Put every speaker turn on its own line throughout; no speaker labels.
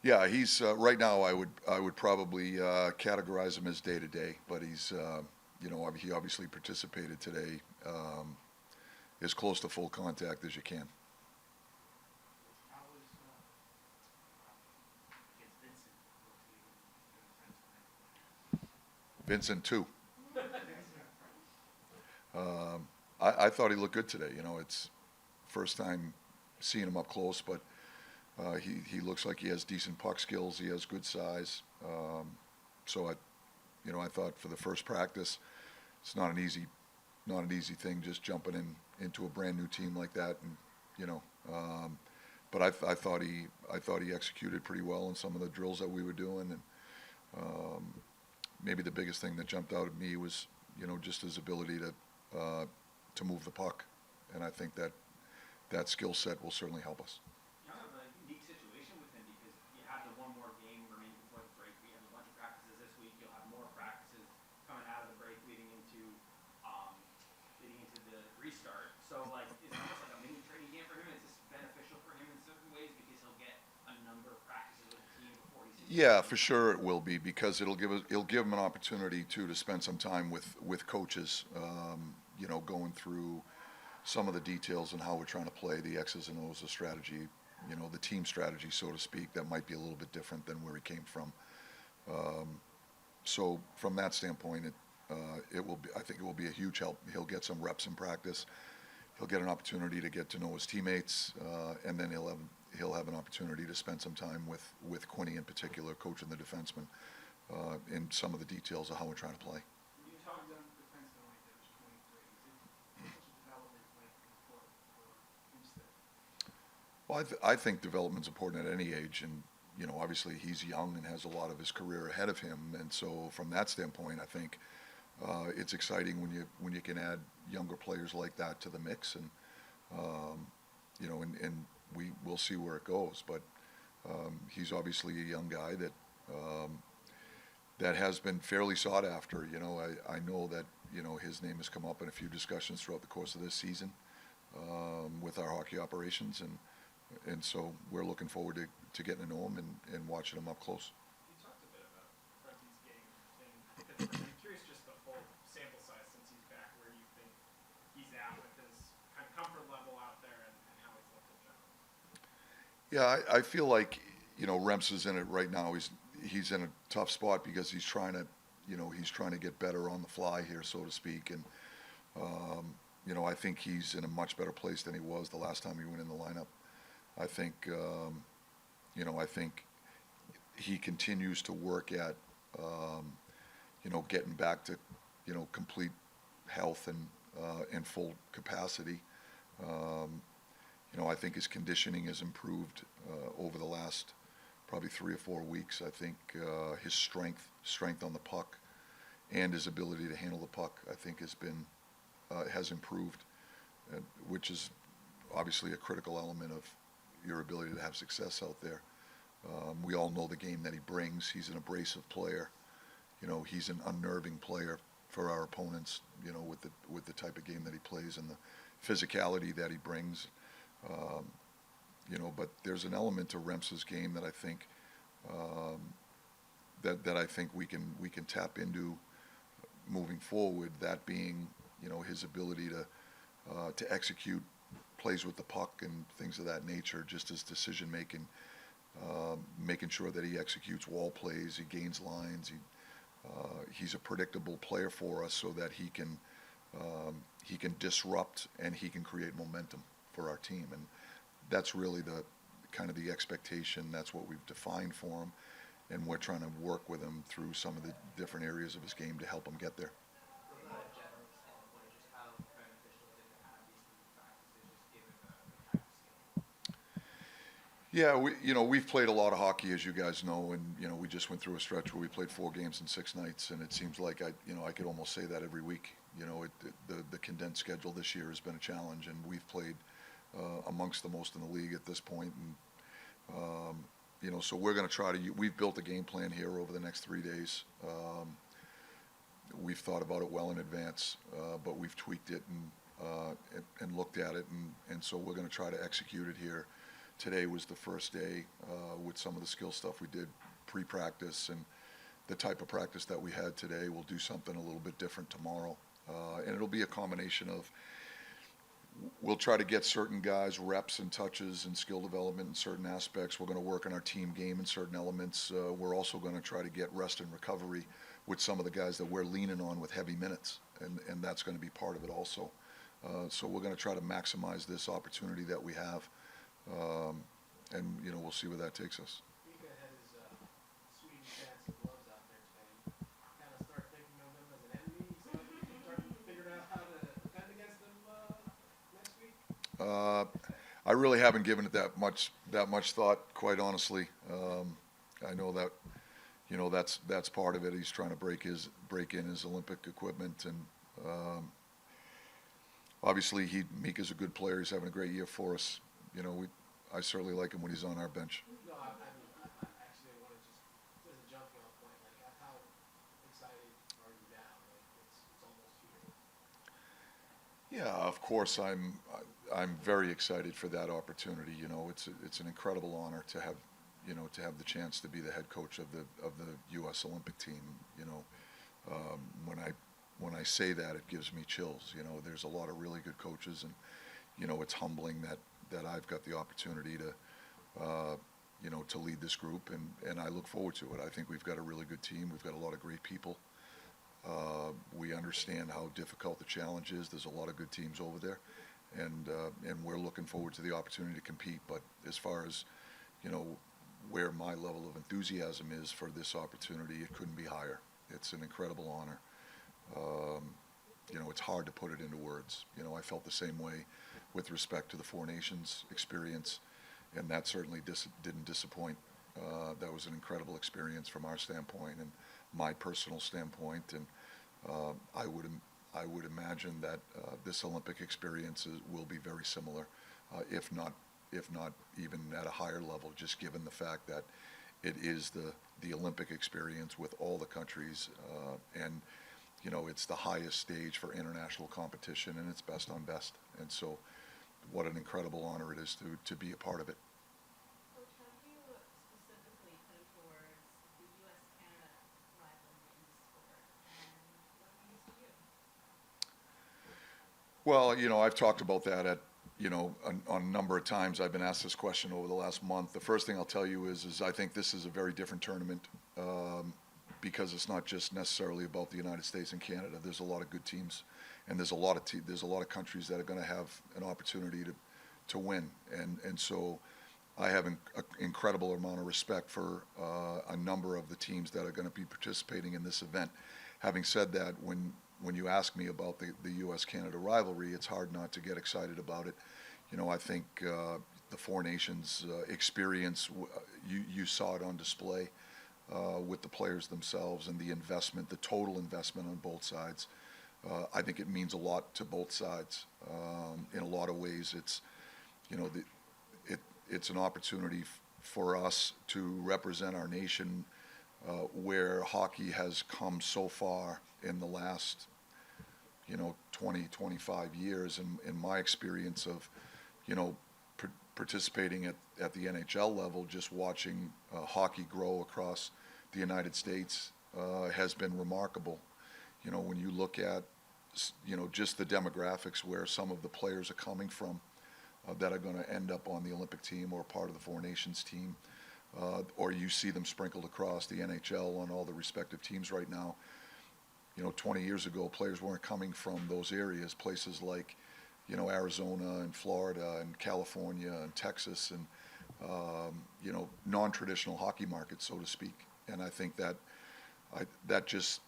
Yeah, he's right now. I would probably categorize him as day to day, but he's he obviously participated today, as close to full contact as you can.
How was against Vincent?
Vincent too. I thought he looked good today. It's first time seeing him up close, but he looks like he has decent puck skills. He has good size. So I thought for the first practice, it's not an easy thing just jumping into a brand new team like that, and you know. But I thought he executed pretty well in some of the drills that we were doing, and maybe the biggest thing that jumped out at me was just his ability to move the puck, and I think that skill set will certainly help us.
You have a unique situation with him because you have the one more game remaining before the break. We have a bunch of practices this week. You'll have more practices coming out of the break leading into the restart. So is it almost like a mini training camp for him? Is this beneficial for him in certain ways because he'll get a number of practices with the team before he's
Yeah, for sure it will be, because it'll give him an opportunity to spend some time with coaches, going through some of the details and how we're trying to play the X's and O's of strategy, the team strategy, so to speak, that might be a little bit different than where he came from. So from that standpoint, I think it will be a huge help. He'll get some reps in practice. He'll get an opportunity to get to know his teammates, and then he'll have an opportunity to spend some time with Quinny in particular, coaching the defenseman, in some of the details of how we're trying to play.
When you talk about defenseman like that, was 23. How much development might be important for Instead?
Well, I think development's important at any age, and obviously he's young and has a lot of his career ahead of him, and so from that standpoint, I think it's exciting when you can add younger players like that to the mix, and and we'll see where it goes. But he's obviously a young guy that has been fairly sought after. I know that his name has come up in a few discussions throughout the course of this season with our hockey operations, and so we're looking forward to getting to know him and watching him up close.
You talked a bit about Prenti's game in Pittsburgh. I'm curious just the full sample size since he's back, where you think he's at with his kind of comfort level out there and how he's looked in general.
Yeah, I feel like Remps is in it right now. He's in a tough spot because he's trying to get better on the fly here, so to speak, and I think he's in a much better place than he was the last time he went in the lineup. I think he continues to work at getting back to complete health and full capacity. I think his conditioning has improved over the last probably 3 or 4 weeks. I think his strength on the puck and his ability to handle the puck, I think, has improved, which is obviously a critical element of your ability to have success out there. We all know the game that he brings. He's an abrasive player. He's an unnerving player for our opponents. With the type of game that he plays and the physicality that he brings. But there's an element to Remps' game that I think that I think we can tap into moving forward. That being, his ability to execute plays with the puck and things of that nature, just his decision making, making sure that he executes wall plays, he gains lines, he's a predictable player for us, so that he can disrupt and he can create momentum for our team, and that's really the kind of the expectation. That's what we've defined for him, and we're trying to work with him through some of the different areas of his game to help him get there.
From a general standpoint, just how beneficial is it to have these three practices, just given the type of schedule?
Yeah, we've played a lot of hockey, as you guys know, and we just went through a stretch where we played 4 games in 6 nights, and it seems like I could almost say that every week. The condensed schedule this year has been a challenge, and we've played amongst the most in the league at this point, and so we're going to try to. We've built a game plan here over the next 3 days. We've thought about it well in advance, but we've tweaked it and looked at it, and so we're going to try to execute it here today was the first day with some of the skill stuff we did pre-practice, and the type of practice that we had today. We'll do something a little bit different tomorrow, and it'll be a combination of, we'll try to get certain guys reps and touches and skill development in certain aspects. We're going to work on our team game in certain elements. We're also going to try to get rest and recovery with some of the guys that we're leaning on with heavy minutes, and that's going to be part of it also. So we're going to try to maximize this opportunity that we have, and we'll see where that takes us.
Mika had his Swedish hats and gloves out there today. Kind of start thinking of them as an enemy. So start figuring out how to defend against them next week.
I really haven't given it that much thought, quite honestly. I know that that's part of it. He's trying to break in his Olympic equipment, and obviously Mika's a good player. He's having a great year for us. I certainly like him when he's on our bench.
No, I actually want to just, as a jumping off point, like how excited are you now? Like it's almost here.
Yeah, of course I'm very excited for that opportunity. It's an incredible honor to have the chance to be the head coach of the U.S. Olympic team. When I say that, it gives me chills. There's a lot of really good coaches, and it's humbling that I've got the opportunity to lead this group, and I look forward to it. I think we've got a really good team. We've got a lot of great people. We understand how difficult the challenge is. There's a lot of good teams over there, and we're looking forward to the opportunity to compete. But as far as where my level of enthusiasm is for this opportunity, it couldn't be higher. It's an incredible honor. It's hard to put it into words. I felt the same way with respect to the Four Nations experience, and that certainly didn't disappoint. That was an incredible experience from our standpoint and my personal standpoint, and I would imagine that this Olympic experience will be very similar, if not even at a higher level, just given the fact that it is the Olympic experience with all the countries, and it's the highest stage for international competition, and it's best on best. And so what an incredible honor it is to be a part of it.
Coach, how do you specifically put towards the U.S.-Canada rivalry in the sport, and what it means to you?
Well, I've talked about that on a number of times. I've been asked this question over the last month. The first thing I'll tell you is I think this is a very different tournament, because it's not just necessarily about the United States and Canada. There's a lot of good teams, and there's a lot of countries that are going to have an opportunity to win, and so I have an incredible amount of respect for a number of the teams that are going to be participating in this event. Having said that, when you ask me about the U.S.-Canada rivalry, it's hard not to get excited about it. I think the Four Nations experience, you saw it on display with the players themselves, and the investment, the total investment on both sides. I think it means a lot to both sides. In a lot of ways, it's an opportunity for us to represent our nation, where hockey has come so far in the last 20, 25 years. In my experience of participating at the NHL level, just watching hockey grow across the United States has been remarkable. When you look at just the demographics where some of the players are coming from that are going to end up on the Olympic team or part of the Four Nations team, or you see them sprinkled across the NHL on all the respective teams right now. 20 years ago, players weren't coming from those areas, places like Arizona and Florida and California and Texas, and non-traditional hockey markets, so to speak. And I think that just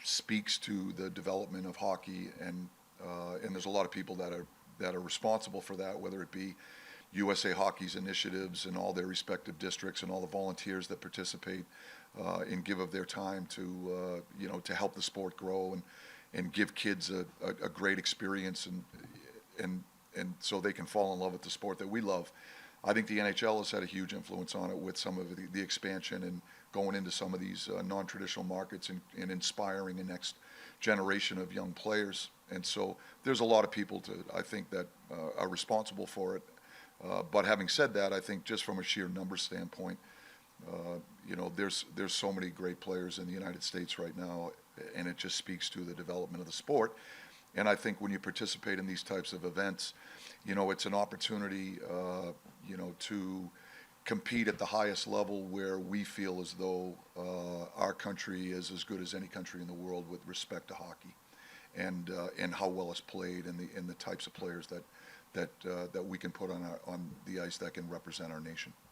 speaks to the development of hockey, and there's a lot of people that are responsible for that, whether it be USA Hockey's initiatives in all their respective districts and all the volunteers that participate and give of their time to help the sport grow and give kids a great experience and so they can fall in love with the sport that we love. I think the NHL has had a huge influence on it with some of the expansion and going into some of these non-traditional markets and inspiring the next generation of young players. And so there's a lot of people I think that are responsible for it. But having said that, I think just from a sheer numbers standpoint, there's so many great players in the United States right now, and it just speaks to the development of the sport. And I think when you participate in these types of events, it's an opportunity, to compete at the highest level where we feel as though our country is as good as any country in the world with respect to hockey, and how well it's played, and the types of players that we can put on the ice that can represent our nation.